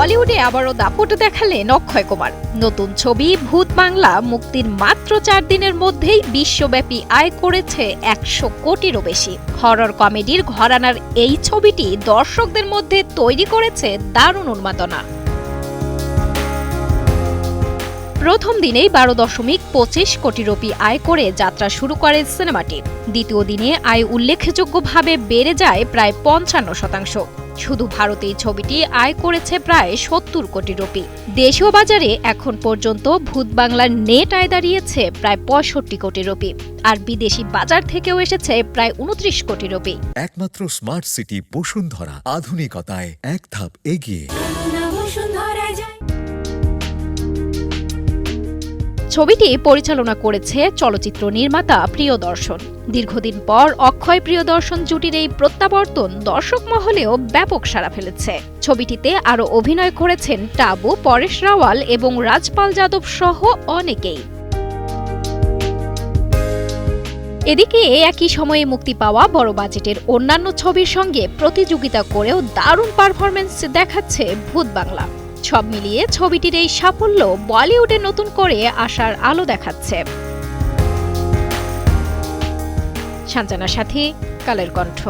বলিউডে আবারও দাপট দেখালেন অক্ষয় কুমার। নতুন ছবি ভূত বাংলা মুক্তির মাত্র 4 দিনের মধ্যেই বিশ্বব্যাপী আয় করেছে 100 কোটিরও বেশি। হরর কমেডির ঘরানার এই ছবিটি দর্শকদের মধ্যে তৈরি করেছে দারুণ উন্মাদনা। প্রথম দিনেই 12.25 কোটি রুপি আয় করে যাত্রা শুরু করে সিনেমাটি। দ্বিতীয় দিনে আয় উল্লেখযোগ্যভাবে বেড়ে যায় প্রায় 55%। শুধু ভারতেই ছবিটি আয় করেছে প্রায় 70 কোটি রুপি। দেশীয় বাজারে এখন পর্যন্ত ভূত বাংলার নেট আয় দাঁড়িয়েছে প্রায় 65 কোটি রুপি, আর বিদেশি বাজার থেকেও এসেছে প্রায় 29 কোটি রুপি। একমাত্র স্মার্ট সিটি বসুন্ধরা, আধুনিকতায় এক ধাপ এগিয়ে। ছবিটি পরিচালনা করেছে চলচ্চিত্র নির্মাতা প্রিয়দর্শন। দীর্ঘদিন পর অক্ষয় প্রিয়দর্শন জুটির এই প্রত্যাবর্তন দর্শক মহলেও ব্যাপক সাড়া ফেলেছে। ছবিটিতে আরও অভিনয় করেছেন টাবু, পরেশ রাওয়াল এবং রাজপাল যাদব সহ অনেকেই। এদিকে একই সময়ে মুক্তি পাওয়া বড় বাজেটের অন্যান্য ছবির সঙ্গে প্রতিযোগিতা করেও দারুণ পারফরমেন্স দেখাচ্ছে ভূত বাংলা। সব মিলিয়ে ছবিটির এই সাফল্য বলিউডে নতুন করে আসার আলো দেখাচ্ছে। সাঞ্জনার সাথী, কালের কণ্ঠ।